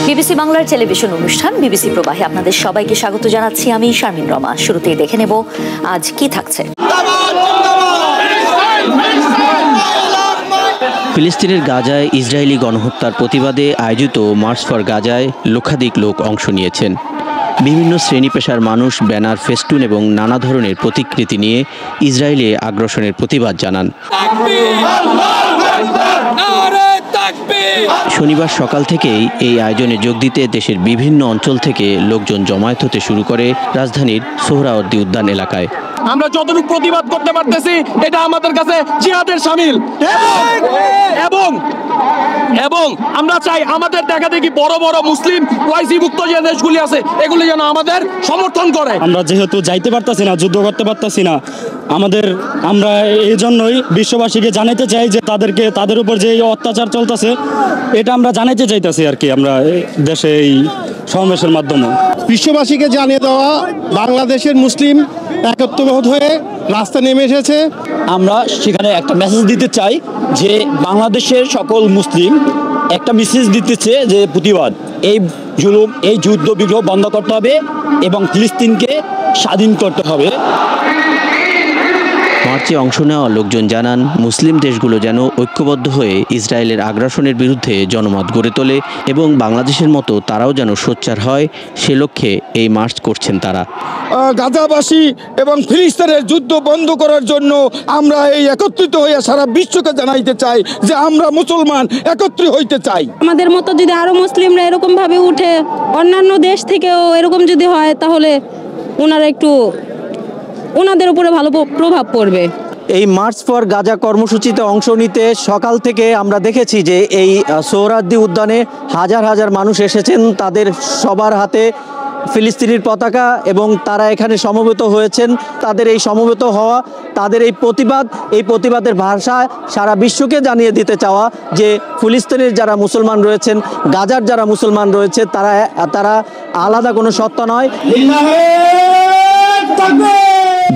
BBC বাংলার television অনুষ্ঠান BBC প্রবাহে আপনাদের সবাইকে স্বাগত জানাচ্ছি। আমি শারমিন রমা। শুরুতেই দেখে নেব আজ কি থাকছে। ফিলিস্তিনের গাজায় ইসরায়েলি গণহত্যার প্রতিবাদে আয়োজিত মার্চ ফর গাজায় লক্ষাধিক লোক অংশ নিয়েছেন। বিভিন্ন শ্রেণী পেশার মানুষ ব্যানার, ফেস্টুন এবং নানা ধরনের প্রতিকৃতি নিয়ে ইসরায়েলে আগ্রাসনের প্রতিবাদ জানান। শনিবার সকাল থেকেই এই আয়োজনে যোগ দিতে দেশের বিভিন্ন অঞ্চল থেকে লোকজন জমায়েত হতে শুরু করে রাজধানীর সোহরাওয়ার্দী উদ্যান এলাকায়। আমরা যতটুকু প্রতিবাদ করতে পারতেছি এটা আমাদের কাছে জিহাদের শামিল এবং আমরা চাই আমাদের দেখা দেখি বড় বড় মুসলিম ওয়াইসি মুক্ত যে দেশগুলি আছে এগুলি যেন আমাদের সমর্থন করে। আমরা যেহেতু যাইতে পারতাছি না, যুদ্ধ করতে পারতাছি না, আমরা এই জন্যই বিশ্ববাসীকে জানাইতে চাই যে তাদের উপর যে অত্যাচার চলতেছে এটা আমরা জানাইতে চাইতেছি আর কি। আমরা দেশে এই সমাবেশের মাধ্যমে বিশ্ববাসীকে জানিয়ে দেওয়া বাংলাদেশের মুসলিম একত্রবোধ হয়ে রাস্তা নেমে এসেছে। আমরা সেখানে একটা মেসেজ দিতে চাই যে বাংলাদেশের সকল মুসলিম একটা মেসেজ দিতেছে যে প্রতিবাদ, এই জুলুম, এই যুদ্ধ বিগ্রহ বন্ধ করতে হবে এবং ফিলিস্তিনকে স্বাধীন করতে হবে। মার্চে অংশ নেওয়া লোকজন জানান, মুসলিম দেশগুলো যেন ঐক্যবদ্ধ হয়ে ইসরায়েলের আগ্রাসনের বিরুদ্ধে জনমত গড়ে তোলে এবং বাংলাদেশের মতো তারাও যেন সোচ্চার হয়, সে লক্ষ্যে এই মার্চ করছেন তারা। গাজাবাসী এবং ফিলিস্তিনের যুদ্ধ বন্ধ করার জন্য আমরা এই একত্রিত হয়ে সারা বিশ্বকে জানাইতে চাই যে আমরা মুসলমান একত্রিত হইতে চাই। আমাদের মতো যদি আরো মুসলিমরা এরকম ভাবে উঠে, অন্যান্য দেশ থেকেও এরকম যদি হয় তাহলে ওনাদের উপরে ভালো প্রভাব পড়বে। এই মার্চ ফর গাজা কর্মসূচিতে অংশ নিতে সকাল থেকে আমরা দেখেছি যে এই সোহরাওয়ার্দী উদ্যানে হাজার হাজার মানুষ এসেছেন, তাদের সবার হাতে ফিলিস্তিনের পতাকা এবং তারা এখানে সমবেত হয়েছেন। তাদের এই সমবেত হওয়া, তাদের এই প্রতিবাদের ভাষা সারা বিশ্বকে জানিয়ে দিতে চাওয়া যে ফিলিস্তিনের যারা মুসলমান রয়েছেন, গাজার যারা মুসলমান রয়েছে, তারা আলাদা কোনো সত্তা নয়।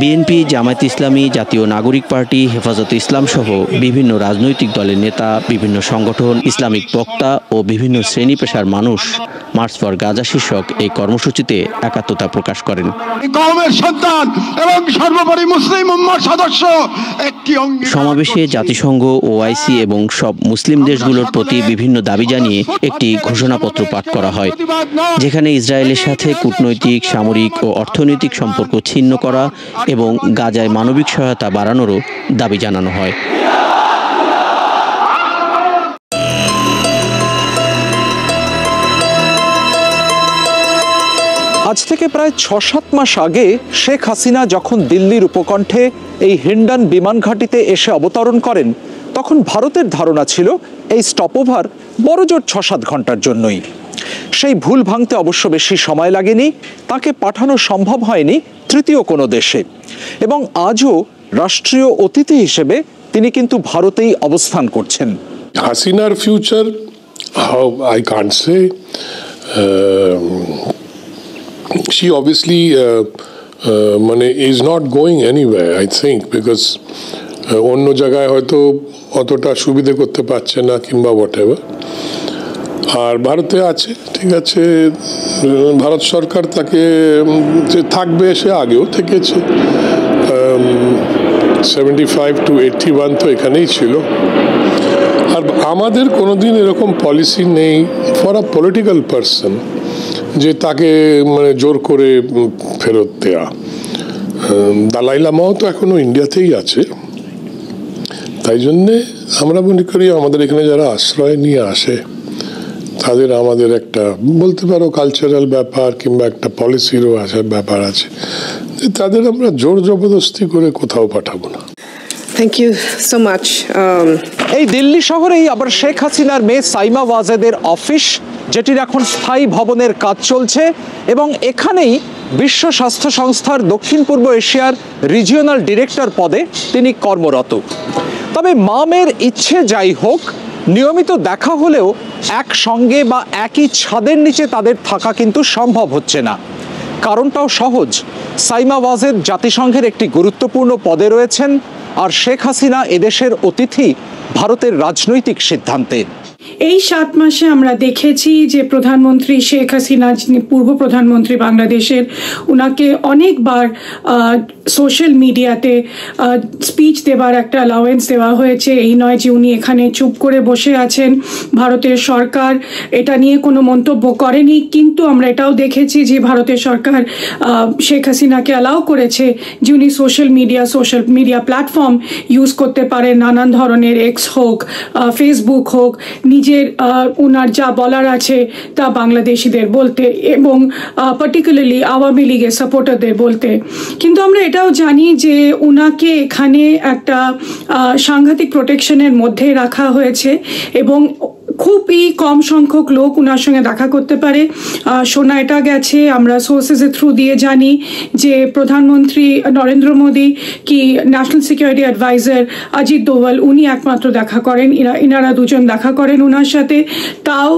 বিএনপি, জামায়াত ইসলামী, জাতীয় নাগরিক পার্টি, হেফাজতে ইসলাম সহ বিভিন্ন রাজনৈতিক দলের নেতা, বিভিন্ন সংগঠন, ইসলামিক বক্তা ও বিভিন্ন শ্রেণী পেশার মানুষ মার্চ ফর গাজা শীর্ষক এই কর্মসূচিতে একাত্মতা প্রকাশ করেন। সমাবেশে জাতিসংঘ, ওআইসি এবং সব মুসলিম দেশগুলোর প্রতি বিভিন্ন দাবি জানিয়ে একটি ঘোষণাপত্র পাঠ করা হয়, যেখানে ইসরায়েলের সাথে কূটনৈতিক, সামরিক ও অর্থনৈতিক সম্পর্ক ছিন্ন করা এবং গাজায় মানবিক সহায়তা বাড়ানোরও দাবি জানানো হয়। আজ থেকে প্রায় ৬-৭ মাস আগে শেখ হাসিনা যখন দিল্লির উপকণ্ঠে এই হিন্ডন বিমান ঘাঁটিতে এসে অবতরণ করেন, তখন ভারতের ধারণা ছিল এই স্টপওভার বড়জোর ৬-৭ ঘন্টার জন্যই। সেই ভুল ভাঙতে অবশ্য বেশি সময় লাগেনি, তাকে পাঠানো সম্ভব হয়নি তৃতীয় কোনো দেশে, এবং আজও রাষ্ট্রীয় অতিথি হিসেবে তিনি কিন্তু ভারতেই অবস্থান করছেন। হাসিনার future I can't say. She obviously is not going anywhere, I think, because অন্য জায়গায় হয়তো অতটা সুবিধে করতে পারছে না কিংবা whatever, আর ভারতে আছে, ঠিক আছে, ভারত সরকার তাকে যে থাকবে সে আগেও থেকেছে, 75 to 81 তো এখানেই ছিল। আর আমাদের কোনোদিন এরকম পলিসি নেই ফর আ পলিটিক্যাল পারসন যে তাকে জোর করে ফেরত দেয়া। দালাই লামাও তো এখনো ইন্ডিয়াতেই আছে, তাই জন্যে আমরা মনে করি আমাদের এখানে যারা আশ্রয় নিয়ে আসে তাদের আমাদের একটা বলতে পারো কালচারাল ব্যাপার কিংবা একটা পলিসিরও ব্যাপার আছে, তাদের আমরা জোর জবরদস্তি করে কোথাও পাঠাবো না। Thank you so much. এই দিল্লি শহরেই আবার শেখ হাসিনার মেয়ে সাইমা ওয়াজেদের অফিস, যেটির এখন স্থায়ী ভবনের কাজ চলছে, এবং এখানেই বিশ্ব স্বাস্থ্য সংস্থার দক্ষিণ পূর্ব এশিয়ার রিজিওনাল ডিরেক্টর পদে তিনি কর্মরত। তবে মামের ইচ্ছে যাই হোক, নিয়মিত দেখা হলেও একসঙ্গে বা একই ছাদের নিচে তাদের থাকা কিন্তু সম্ভব হচ্ছে না। কারণটাও সহজ, সাইমা ওয়াজেদ জাতিসংঘের একটি গুরুত্বপূর্ণ পদে রয়েছেন, আর শেখ হাসিনা এদেশের অতিথি ভারতের রাজনৈতিক সিদ্ধান্তে। এই 7 মাসে আমরা দেখেছি যে প্রধানমন্ত্রী শেখ হাসিনা, যিনি পূর্ব প্রধানমন্ত্রী বাংলাদেশের, উনাকে অনেকবার সোশ্যাল মিডিয়াতে স্পিচ দেবার একটা অ্যালাউয়েন্স দেওয়া হয়েছে। এই নয় যে উনি এখানে চুপ করে বসে আছেন, ভারতের সরকার এটা নিয়ে কোনো মন্তব্য করেনি, কিন্তু আমরা এটাও দেখেছি যে ভারতের সরকার শেখ হাসিনাকে অ্যালাউ করেছে যে উনি সোশ্যাল মিডিয়া প্ল্যাটফর্ম ইউজ করতে পারেন, নানান ধরনের এক্স হোক, ফেসবুক হোক, নিজের ওনার যা বলার আছে তা বাংলাদেশিদের বলতে এবং পার্টিকুলারলি আওয়ামী লীগের সাপোর্টারদের বলতে। কিন্তু আমরা এটাও জানি যে উনাকে এখানে একটা সাংঘাতিক প্রোটেকশনের মধ্যে রাখা হয়েছে এবং খুবই কম সংখ্যক লোক ওনার সঙ্গে দেখা করতে পারে। শোনা এটা গেছে, আমরা সোর্সেসের থ্রু দিয়ে জানি যে প্রধানমন্ত্রী নরেন্দ্র মোদী কি national security adviser Ajit Doval উনি একমাত্র দেখা করেন, ইনারা দুজন দেখা করেন ওনার সাথে, তাও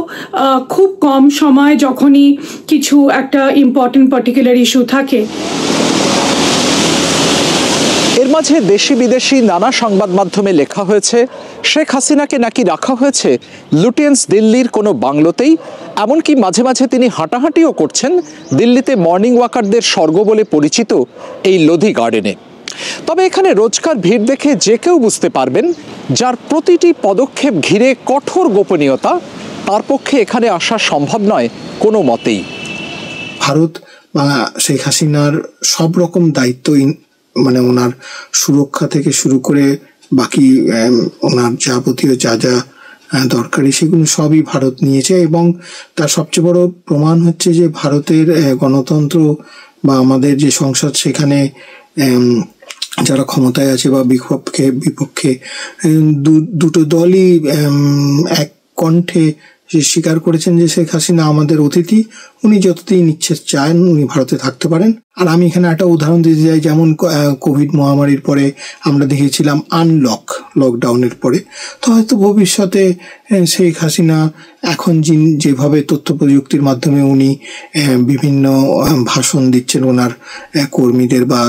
খুব কম সময় যখনই কিছু একটা ইম্পর্টেন্ট পার্টিকুলার ইস্যু থাকে। এর মাঝে দেশি বিদেশি নানা সংবাদ মাধ্যমে লেখা হয়েছে শেখ হাসিনাকে নাকি রাখা হয়েছে লুটিয়েন্স দিল্লির কোনো বাংলোতেই, এমনকি মাঝে মাঝে তিনি হাঁটাহাঁটিও করছেন দিল্লিতে মর্নিং ওয়াকারদের স্বর্গ বলে পরিচিত এই লোধি গার্ডেনে। তবে এখানে রোজকার ভিড় দেখে যে কেউ বুঝতে পারবেন যার প্রতিটি পদক্ষেপ ঘিরে কঠোর গোপনীয়তা, তার পক্ষে এখানে আসা সম্ভব নয় কোনো মতেই। ভারত বা শেখ হাসিনার সব রকম দায়িত্ব, মানে ওনার সুরক্ষা থেকে শুরু করে বাকি ওনার যাবতীয় যা যা দরকারি সেগুলো সবই ভারত নিয়েছে। এবং তার সবচেয়ে বড় প্রমাণ হচ্ছে যে ভারতের গণতন্ত্র বা আমাদের যে সংসদ, সেখানে যারা ক্ষমতায় আছে বা বিপক্ষে দুটো দলই এক কণ্ঠে স্বীকার করেছেন যে শেখ হাসিনা আমাদের অতিথি, উনি যতদিন ইচ্ছে চান উনি ভারতে থাকতে পারেন। আর আমি এখানে একটা উদাহরণ দিতে চাই, যেমন কোভিড মহামারীর পরে আমরা দেখেছিলাম লকডাউনের পরে, তো হয়তো ভবিষ্যতে শেখ হাসিনা এখন যেভাবে তথ্য প্রযুক্তির মাধ্যমে উনি বিভিন্ন ভাষণ দিচ্ছেন ওনার কর্মীদের বা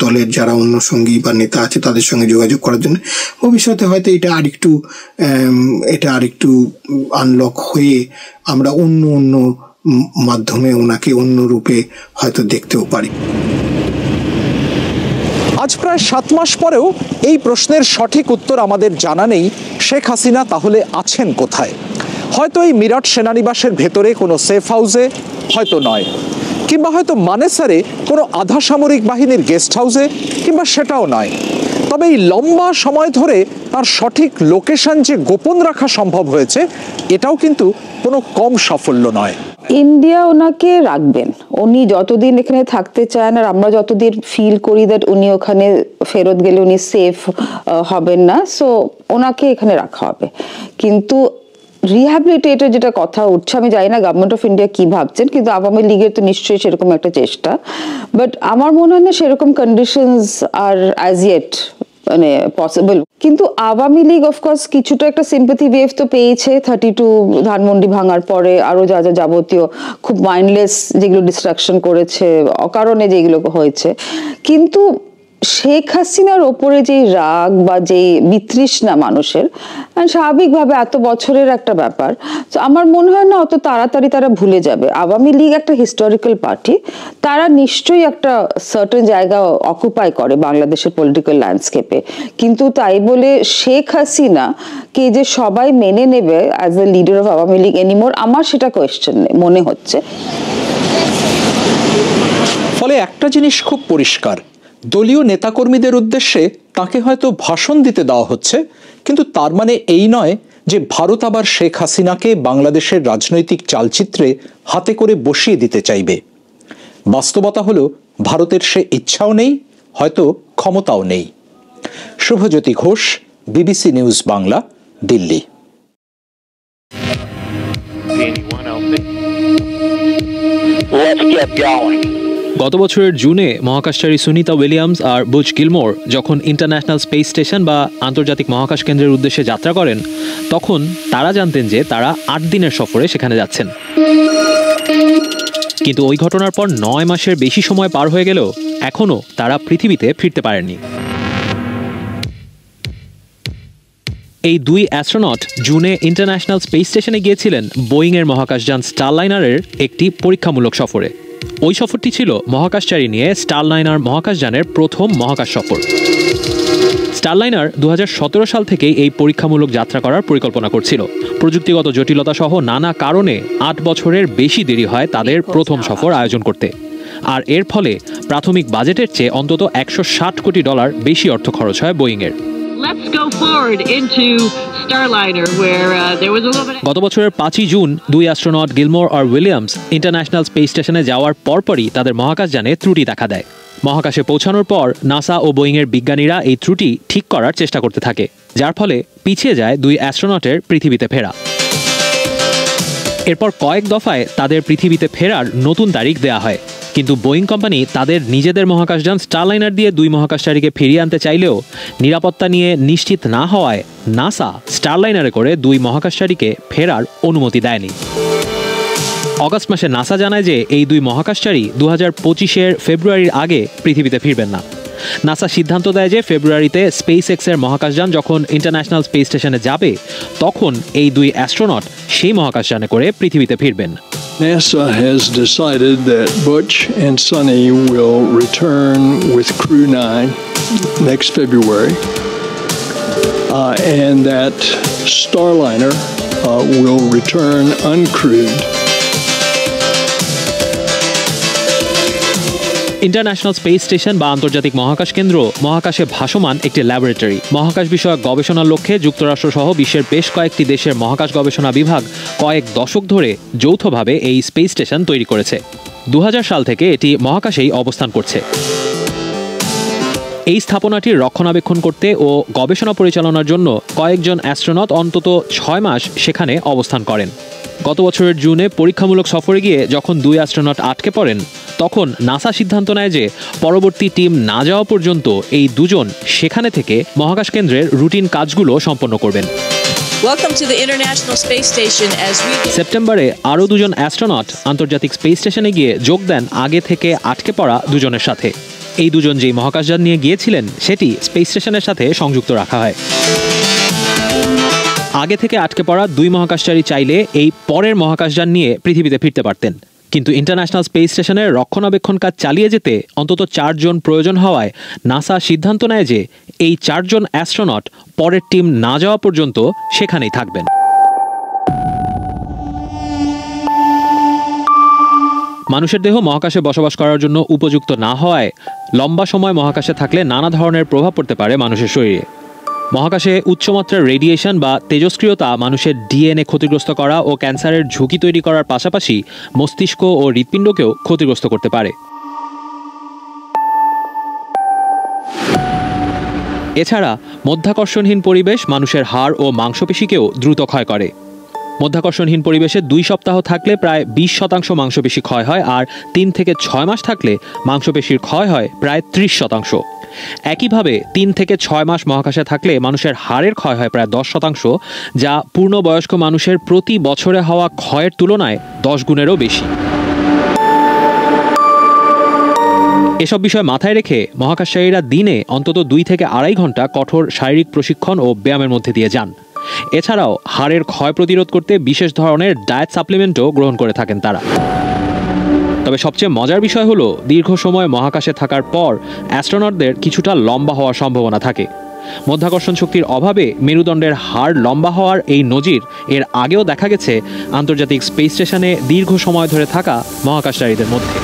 দলের যারা অন্য সঙ্গী বা নেতা আছে তাদের সঙ্গে যোগাযোগ করার জন্য, ভবিষ্যতে হয়তো এটা আরেকটু আনলক হয়ে আমরা অন্য মাধ্যমে ওনাকে অন্য রূপে হয়তো দেখতেও পারি। আজ প্রায় 7 মাস পরেও এই প্রশ্নের সঠিক উত্তর আমাদের জানা নেই, শেখ হাসিনা তাহলে আছেন কোথায়? হয়তো এই মিরাট সেনানিবাসের ভেতরে কোনো সেফ হাউসে, হয়তো নয়, কিংবা হয়তো মানেসারে কোনো আধা সামরিক বাহিনীর গেস্ট হাউসে, কিংবা সেটাও নয়। তবে এই লম্বা সময় ধরে তার সঠিক লোকেশন যে গোপন রাখা সম্ভব হয়েছে, এটাও কিন্তু কোনো কম সাফল্য নয়। ইন্ডিয়া ওনাকে রাখবেন, উনি যতদিন এখানে থাকতে চান, আর আমরা যতদিন ফিল করি দ্যাট উনি ওখানে ফেরত গেলে উনি সেফ হবেন না, সো ওনাকে এখানে রাখা হবে। কিন্তু রিহ্যাবিলিটেটের যেটা কথা উঠছে, আমি জানি না গভর্নমেন্ট অফ ইন্ডিয়া কি ভাবছেন, কিন্তু আওয়ামী লীগের তো নিশ্চয়ই সেরকম একটা চেষ্টা, বাট আমার মনে হয় না সেরকম কন্ডিশনস আর অ্যাজ ইয়েট মানে পসিবল। কিন্তু আওয়ামী লীগ অফকোর্স কিছুটা একটা সিম্পাথি ওয়েভ তো পেয়েছে 32 ধানমন্ডি ভাঙার পরে, আরো যা যা যাবতীয় খুব মাইন্ডলেস যেগুলো ডিস্ট্রাকশন করেছে, অকারণে যেগুলো হয়েছে। কিন্তু শেখ হাসিনার ওপরে যে রাগ বা যে বিতৃষ্ণা মানুষের, স্বাভাবিকভাবে এত বছরের একটা ব্যাপার, তো আমার মনে হয় না অত তাড়াতাড়ি তারা ভুলে যাবে। আওয়ামী লীগ একটা হিস্টোরিক্যাল পার্টি, তারা নিশ্চয়ই একটা সার্টেন জায়গা অকুপাই করে বাংলাদেশের পলিটিক্যাল ল্যান্ডস্কেপে, কিন্তু তাই বলে শেখ হাসিনা কে যে সবাই মেনে নেবে as the leader of Awami League anymore, আমার সেটা কোয়েশ্চেন মনে হচ্ছে। ফলে একটা জিনিস খুব পরিষ্কার, দলীয় নেতাকর্মীদের উদ্দেশ্যে তাকে হয়তো ভাষণ দিতে দেওয়া হচ্ছে, কিন্তু তার মানে এই নয় যে ভারত আবার শেখ হাসিনাকে বাংলাদেশের রাজনৈতিক চালচিত্রে হাতে করে বসিয়ে দিতে চাইবে। বাস্তবতা হলো ভারতের সে ইচ্ছাও নেই, হয়তো ক্ষমতাও নেই। Shubhajyoti Ghosh, BBC news Bangla, Delhi. গত বছরের জুনে মহাকাশচারী সুনিতা উইলিয়ামস আর বুচ গিলমোর যখন ইন্টারন্যাশনাল স্পেস স্টেশন বা আন্তর্জাতিক মহাকাশ কেন্দ্রের উদ্দেশ্যে যাত্রা করেন, তখন তারা জানতেন যে তারা 8 দিনের সফরে সেখানে যাচ্ছেন। কিন্তু ওই ঘটনার পর 9 মাসের বেশি সময় পার হয়ে গেলেও এখনও তারা পৃথিবীতে ফিরতে পারেননি। এই দুই অ্যাস্ট্রোনট জুনে ইন্টারন্যাশনাল স্পেস স্টেশনে গিয়েছিলেন বোয়িংয়ের মহাকাশযান স্টারলাইনারের একটি পরীক্ষামূলক সফরে। ওই সফরটি ছিল মহাকাশচারী নিয়ে স্টারলাইনার মহাকাশযানের প্রথম মহাকাশ সফর। স্টারলাইনার 2017 সাল থেকেই এই পরীক্ষামূলক যাত্রা করার পরিকল্পনা করছিল। প্রযুক্তিগত জটিলতা সহ নানা কারণে 8 বছরের বেশি দেরি হয় তাদের প্রথম সফর আয়োজন করতে। আর এর ফলে প্রাথমিক বাজেটের চেয়ে অন্তত $160 কোটি বেশি অর্থ খরচ হয় বোয়িংয়ের। গত বছরের 5 জুন দুই অ্যাস্ট্রোনট গিলমোর আর উইলিয়ামস ইন্টারন্যাশনাল স্পেস স্টেশনে যাওয়ার পরপরই তাদের মহাকাশযানে ত্রুটি দেখা দেয়। মহাকাশে পৌঁছানোর পর নাসা ও বোয়িংয়ের বিজ্ঞানীরা এই ত্রুটি ঠিক করার চেষ্টা করতে থাকে, যার ফলে পিছিয়ে যায় দুই অ্যাস্ট্রোনটের পৃথিবীতে ফেরা। এরপর কয়েক দফায় তাদের পৃথিবীতে ফেরার নতুন তারিখ দেয়া হয়, কিন্তু বোয়িং কোম্পানি তাদের নিজেদের মহাকাশযান স্টারলাইনার দিয়ে দুই মহাকাশচারীকে ফিরিয়ে আনতে চাইলেও নিরাপত্তা নিয়ে নিশ্চিত না হওয়ায় নাসা স্টারলাইনারে করে দুই মহাকাশচারীকে ফেরার অনুমতি দেয়নি। অগাস্ট মাসে নাসা জানায় যে এই দুই মহাকাশচারী 2025-এর ফেব্রুয়ারির আগে পৃথিবীতে ফিরবেন না। নাসা সিদ্ধান্ত দেয় যে ফেব্রুয়ারিতে স্পেস এক্সের মহাকাশযান যখন ইন্টারন্যাশনাল স্পেস স্টেশনে যাবে তখন এই দুই অ্যাস্ট্রোনট সেই মহাকাশযানে করে পৃথিবীতে ফিরবেন। NASA has decided that Butch and Sonny will return with Crew 9 next February, and that Starliner will return uncrewed. International space station বা আন্তর্জাতিক মহাকাশ কেন্দ্র মহাকাশে ভাসমান একটি ল্যাবরেটরি। মহাকাশ বিষয়ক গবেষণার লক্ষ্যে যুক্তরাষ্ট্র সহ বিশ্বের বেশ কয়েকটি দেশের মহাকাশ গবেষণা বিভাগ কয়েক দশক ধরে যৌথভাবে এই স্পেস স্টেশন তৈরি করেছে। 2000 সাল থেকে এটি মহাকাশেই অবস্থান করছে। এই স্থাপনাটির রক্ষণাবেক্ষণ করতে ও গবেষণা পরিচালনার জন্য কয়েকজন অ্যাস্ট্রোনট অন্তত 6 মাস সেখানে অবস্থান করেন। গত বছরের জুনে পরীক্ষামূলক সফরে গিয়ে যখন দুই অ্যাস্ট্রোনট আটকে পড়েন তখন নাসা সিদ্ধান্ত নেয় যে পরবর্তী টিম না যাওয়া পর্যন্ত এই দুজন সেখানে থেকে মহাকাশ কেন্দ্রের রুটিন কাজগুলো সম্পন্ন করবেন। সেপ্টেম্বরে আরও দুজন অ্যাস্ট্রোনট আন্তর্জাতিক স্পেস স্টেশনে গিয়ে যোগ দেন আগে থেকে আটকে পড়া দুজনের সাথে। এই দুজন যেই মহাকাশযান নিয়ে গিয়েছিলেন সেটি স্পেস স্টেশনের সাথে সংযুক্ত রাখা হয়। আগে থেকে আটকে পড়া দুই মহাকাশচারী চাইলে এই পরের মহাকাশযান নিয়ে পৃথিবীতে ফিরতে পারতেন, কিন্তু ইন্টারন্যাশনাল স্পেস স্টেশনের রক্ষণাবেক্ষণ কাজ চালিয়ে যেতে অন্তত 4 জন প্রয়োজন হওয়ায় নাসা সিদ্ধান্ত নেয় যে এই 4 জন অ্যাস্ট্রোনট পরের টিম না যাওয়া পর্যন্ত সেখানেই থাকবেন। মানুষের দেহ মহাকাশে বসবাস করার জন্য উপযুক্ত না হওয়ায় লম্বা সময় মহাকাশে থাকলে নানা ধরনের প্রভাব পড়তে পারে মানুষের শরীরে। মহাকাশে উচ্চমাত্রার রেডিয়েশন বা তেজস্ক্রিয়তা মানুষের ডিএনএ ক্ষতিগ্রস্ত করা ও ক্যান্সারের ঝুঁকি তৈরি করার পাশাপাশি মস্তিষ্ক ও হৃৎপিণ্ডকেও ক্ষতিগ্রস্ত করতে পারে। এছাড়া মধ্যাকর্ষণহীন পরিবেশ মানুষের হাড় ও মাংসপেশিকেও দ্রুত ক্ষয় করে। মধ্যাকর্ষণহীন পরিবেশে 2 সপ্তাহ থাকলে প্রায় 20% মাংসপেশি ক্ষয় হয়, আর 3 থেকে 6 মাস থাকলে মাংসপেশির ক্ষয় হয় প্রায় 30%। একইভাবে 3 থেকে 6 মাস মহাকাশে থাকলে মানুষের হাড়ের ক্ষয় হয় প্রায় 10%, যা পূর্ণবয়স্ক মানুষের প্রতি বছরে হওয়া ক্ষয়ের তুলনায় 10 গুণেরও বেশি। এসব বিষয় মাথায় রেখে মহাকাশচারীরা দিনে অন্তত 2 থেকে 2.5 ঘন্টা কঠোর শারীরিক প্রশিক্ষণ ও ব্যায়ামের মধ্যে দিয়ে যান। এছাড়াও হাড়ের ক্ষয় প্রতিরোধ করতে বিশেষ ধরনের ডায়েট সাপ্লিমেন্টও গ্রহণ করে থাকেন তারা। তবে সবচেয়ে মজার বিষয় হলো দীর্ঘ সময় মহাকাশে থাকার পর অ্যাস্ট্রোনটদের কিছুটা লম্বা হওয়ার সম্ভাবনা থাকে। মধ্যাকর্ষণ শক্তির অভাবে মেরুদণ্ডের হাড় লম্বা হওয়ার এই নজির এর আগেও দেখা গেছে আন্তর্জাতিক স্পেস স্টেশনে দীর্ঘ সময় ধরে থাকা মহাকাশচারীদের মধ্যে।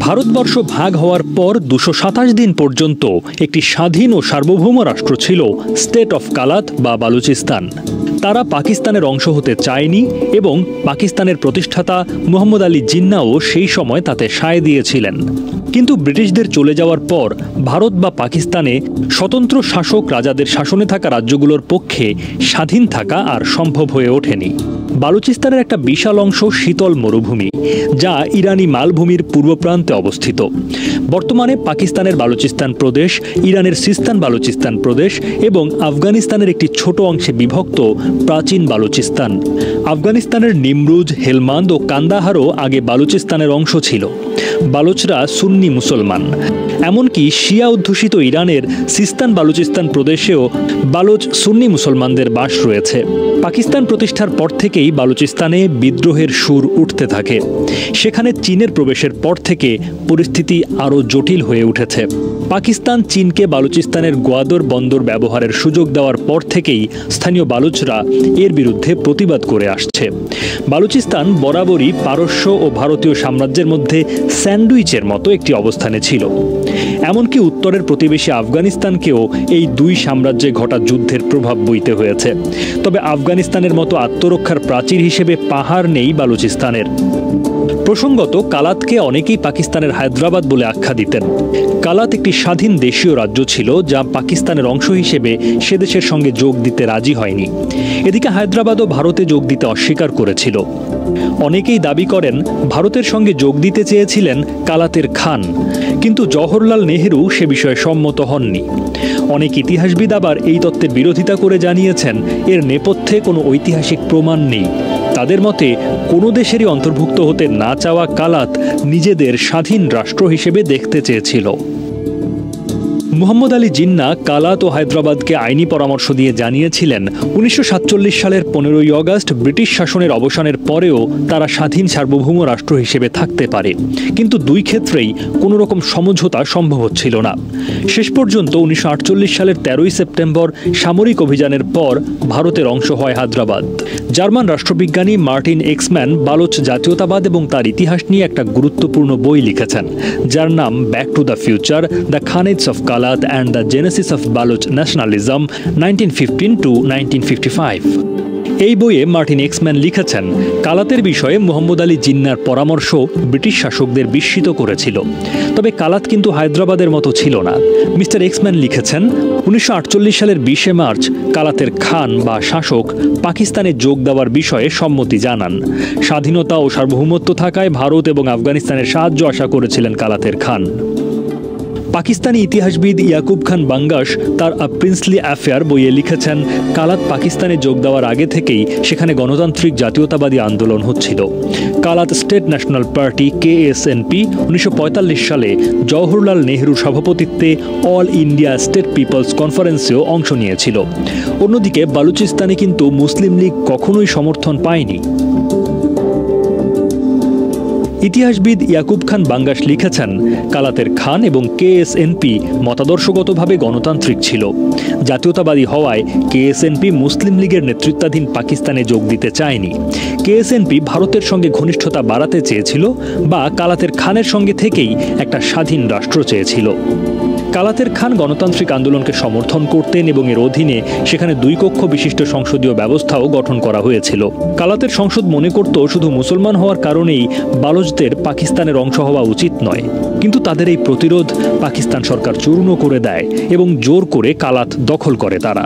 ভারতবর্ষ ভাগ হওয়ার পর 227 দিন পর্যন্ত একটি স্বাধীন ও সার্বভৌম রাষ্ট্র ছিল স্টেট অফ কালাত বা বালুচিস্তান। তারা পাকিস্তানের অংশ হতে চায়নি এবং পাকিস্তানের প্রতিষ্ঠাতা মুহাম্মদ আলী জিন্নাও সেই সময় তাতে সায় দিয়েছিলেন। কিন্তু ব্রিটিশদের চলে যাওয়ার পর ভারত বা পাকিস্তানে স্বতন্ত্র শাসক রাজাদের শাসনে থাকা রাজ্যগুলোর পক্ষে স্বাধীন থাকা আর সম্ভব হয়ে ওঠেনি। বালুচিস্তানের একটা বিশাল অংশ শীতল মরুভূমি, যা ইরানি মালভূমির পূর্ব প্রান্তে অবস্থিত। বর্তমানে পাকিস্তানের বালুচিস্তান প্রদেশ, ইরানের সিস্তান বালুচিস্তান প্রদেশ এবং আফগানিস্তানের একটি ছোট অংশে বিভক্ত প্রাচীন বালুচিস্তান। আফগানিস্তানের নিমরুজ, হেলমান্দ ও কান্দাহারও আগে বালুচিস্তানের অংশ ছিল। বালুচরা সুন্নি মুসলমান। এমনকি শিয়া অধ্যুষিত ইরানের সিস্তান বালুচিস্তান প্রদেশেও বালুচ সুন্নি মুসলমানদের বাস রয়েছে। পাকিস্তান প্রতিষ্ঠার পর থেকেই বালুচিস্তানে বিদ্রোহের সুর উঠতে থাকে। সেখানে চীনের প্রবেশের পর থেকে পরিস্থিতি আরও জটিল হয়ে উঠেছে। পাকিস্তান চীনকে বালুচিস্তানের গোয়াদর বন্দর ব্যবহারের সুযোগ দেওয়ার পর থেকেই স্থানীয় বালুচরা এর বিরুদ্ধে প্রতিবাদ করে আসছে। বালুচিস্তান বরাবরই পারস্য ও ভারতীয় সাম্রাজ্যের মধ্যে স্যান্ডউইচের মতো একটি অবস্থানে ছিল। এমনকি উত্তরের প্রতিবেশী আফগানিস্তানকেও এই দুই সাম্রাজ্যে ঘটা যুদ্ধের প্রভাব বইতে হয়েছে। তবে আফগানিস্তানের মতো আত্মরক্ষার প্রাচীর হিসেবে পাহাড় নেই বালুচিস্তানের। প্রসঙ্গত, কালাতকে অনেকেই পাকিস্তানের হায়দ্রাবাদ বলে আখ্যা দিতেন। কালাত একটি স্বাধীন দেশীয় রাজ্য ছিল যা পাকিস্তানের অংশ হিসেবে সে দেশের সঙ্গে যোগ দিতে রাজি হয়নি। এদিকে হায়দ্রাবাদও ভারতে যোগ দিতে অস্বীকার করেছিল। অনেকেই দাবি করেন ভারতের সঙ্গে যোগ দিতে চেয়েছিলেন কালাতের খান, কিন্তু জওহরলাল নেহেরু সে বিষয়ে সম্মত হননি। অনেক ইতিহাসবিদ আবার এই তত্ত্বের বিরোধিতা করে জানিয়েছেন এর নেপথ্যে কোনো ঐতিহাসিক প্রমাণ নেই। তাদের মতে কোনো দেশেরই অন্তর্ভুক্ত হতে না চাওয়া কালাত নিজেদের স্বাধীন রাষ্ট্র হিসেবে দেখতে চেয়েছিল। মুহাম্মদ আলী জিন্নাহ কালাত ও হায়দ্রাবাদকে আইনি পরামর্শ দিয়ে জানিয়েছিলেন 1947 সালের 15ই অগস্ট ব্রিটিশ শাসনের অবসানের পরেও তারা স্বাধীন সার্বভৌম রাষ্ট্র হিসেবে থাকতে পারে, কিন্তু দুই ক্ষেত্রেই কোনো রকম সমঝোতা সম্ভব হচ্ছিল না। শেষ পর্যন্ত 1948 সালের 13ই সেপ্টেম্বর সামরিক অভিযানের পর ভারতের অংশ হয় হায়দ্রাবাদ। জার্মান রাষ্ট্রবিজ্ঞানী মার্টিন এক্সম্যান বালুচ জাতীয়তাবাদ এবং তার ইতিহাস নিয়ে একটা গুরুত্বপূর্ণ বই লিখেছেন, যার নাম back to the future, the khanates of Kalat and the genesis of Baloch nationalism 1915 to 1955। এই বইয়ে মার্টিন এক্সম্যান লিখেছেন, কালাতের বিষয়ে মুহাম্মদ আলী জিন্নাহর পরামর্শ ব্রিটিশ শাসকদের বিস্মিত করেছিল। তবে কালাত কিন্তু হায়দ্রাবাদের মতো ছিল না। মিস্টার এক্সম্যান লিখেছেন, 1948 সালের 20 মার্চ কালাতের খান বা শাসক পাকিস্তানে যোগ দেওয়ার বিষয়ে সম্মতি জানান। স্বাধীনতা ও সার্বভৌমত্ব থাকায় ভারত এবং আফগানিস্তানের সাহায্য আশা করেছিলেন কালাতের খান। পাকিস্তানি ইতিহাসবিদ ইয়াকুব খান বাঙ্গাস তার আ প্রিন্সলি অ্যাফেয়ার বইয়ে লিখেছেন, কালাত পাকিস্তানে যোগ দেওয়ার আগে থেকেই সেখানে গণতান্ত্রিক জাতীয়তাবাদী আন্দোলন হচ্ছিল। Kalat state national party KSNP 1945 সালে জওহরলাল নেহরুর সভাপতিত্বে অল ইন্ডিয়া স্টেট পিপলস কনফারেন্সেও অংশ নিয়েছিল। অন্যদিকে বালুচিস্তানে কিন্তু মুসলিম লীগ কখনোই সমর্থন পায়নি। ইতিহাসবিদ ইয়াকুব খান বাঙ্গাস লিখেছেন, কালাতের খান এবং KSNP মতাদর্শগতভাবে গণতান্ত্রিক ছিল। জাতীয়তাবাদী হওয়ায় KSNP মুসলিম লীগের নেতৃত্বাধীন পাকিস্তানে যোগ দিতে চায়নি। KSNP ভারতের সঙ্গে ঘনিষ্ঠতা বাড়াতে চেয়েছিল বা কালাতের খানের সঙ্গে থেকেই একটা স্বাধীন রাষ্ট্র চেয়েছিল। কালাতের খান গণতান্ত্রিক আন্দোলনকে সমর্থন করতেন এবং এর অধীনে সেখানে 2 কক্ষ বিশিষ্ট সংসদীয় ব্যবস্থাও গঠন করা হয়েছিল। কালাতের সংসদ মনে করত শুধু মুসলমান হওয়ার কারণেই বালুচদের পাকিস্তানের অংশ হওয়া উচিত নয়, কিন্তু তাদের এই প্রতিরোধ পাকিস্তান সরকার চূর্ণ করে দেয় এবং জোর করে কালাত দখল করে তারা।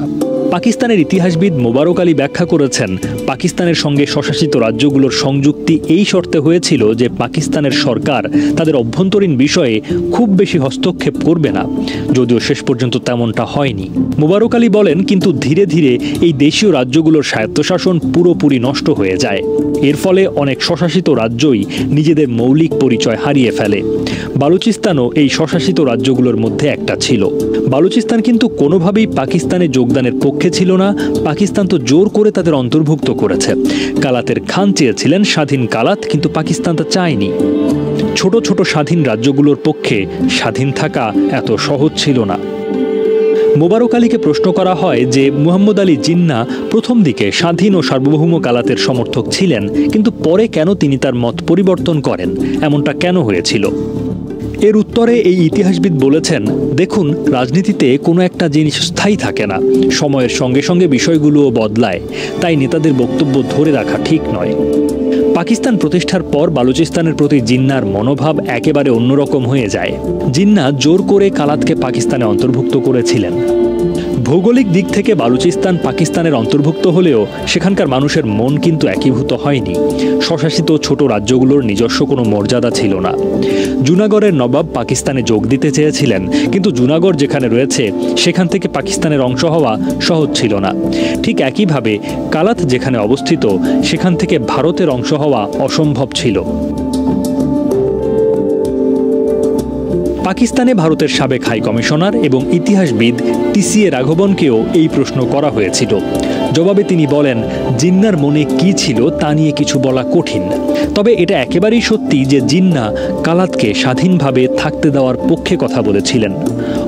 পাকিস্তানের ইতিহাসবিদ মোবারক আলী ব্যাখ্যা করেছেন, পাকিস্তানের সঙ্গে স্বশাসিত রাজ্যগুলোর সংযুক্তি এই শর্তে হয়েছিল যে পাকিস্তানের সরকার তাদের অভ্যন্তরীণ বিষয়ে খুব বেশি হস্তক্ষেপ করবে না, যদিও শেষ পর্যন্ত তেমনটা হয়নি। মোবারক আলী বলেন, কিন্তু ধীরে ধীরে এই দেশীয় রাজ্যগুলোর স্বায়ত্তশাসন পুরোপুরি নষ্ট হয়ে যায়। এর ফলে অনেক স্বশাসিত রাজ্যই নিজেদের মৌলিক পরিচয় হারিয়ে ফেলে। বালুচিস্তানও এই স্বশাসিত রাজ্যগুলোর মধ্যে একটা ছিল। বালুচিস্তান কিন্তু কোনোভাবেই পাকিস্তানে যোগদানের পক্ষে ছিল না। পাকিস্তান তো জোর করে তাদের অন্তর্ভুক্ত করেছে। কালাতের খান চেয়েছিলেন স্বাধীন কালাত, কিন্তু পাকিস্তান তা চায়নি। ছোট ছোট স্বাধীন রাজ্যগুলোর পক্ষে স্বাধীন থাকা এত সহজ ছিল না। মোবারক আলীকে প্রশ্ন করা হয় যে মুহাম্মদ আলী জিন্নাহ প্রথম দিকে স্বাধীন ও সার্বভৌম কালাতের সমর্থক ছিলেন, কিন্তু পরে কেন তিনি তার মত পরিবর্তন করেন, এমনটা কেন হয়েছিল? এর উত্তরে এই ইতিহাসবিদ বলেছেন, দেখুন, রাজনীতিতে কোনো একটা জিনিস স্থায়ী থাকে না, সময়ের সঙ্গে সঙ্গে বিষয়গুলোও বদলায়, তাই নেতাদের বক্তব্য ধরে রাখা ঠিক নয়। পাকিস্তান প্রতিষ্ঠার পর বালুচিস্তানের প্রতি জিন্নাহর মনোভাব একেবারে অন্যরকম হয়ে যায়। জিন্নাহ জোর করে কালাতকে পাকিস্তানে অন্তর্ভুক্ত করেছিলেন। ভৌগোলিক দিক থেকে বালুচিস্তান পাকিস্তানের অন্তর্ভুক্ত হলেও সেখানকার মানুষের মন কিন্তু একীভূত হয়নি। স্বশাসিত ছোট রাজ্যগুলোর নিজস্ব কোনো মর্যাদা ছিল না। জুনাগড়ের নবাব পাকিস্তানে যোগ দিতে চেয়েছিলেন, কিন্তু জুনাগড় যেখানে রয়েছে সেখান থেকে পাকিস্তানের অংশ হওয়া সহজ ছিল না। ঠিক একইভাবে কালাত যেখানে অবস্থিত সেখান থেকে ভারতের অংশ হওয়া অসম্ভব ছিল। পাকিস্তানে ভারতের সাবেক হাই কমিশনার এবং ইতিহাসবিদ টিসিএ রাঘবনকেও এই প্রশ্ন করা হয়েছিল। জবাবে তিনি বলেন, জিন্নার মনে কি ছিল তা নিয়ে কিছু বলা কঠিন, তবে এটা একেবারেই সত্যি যে জিন্না কালাতকে স্বাধীনভাবে থাকতে দেওয়ার পক্ষে কথা বলেছিলেন।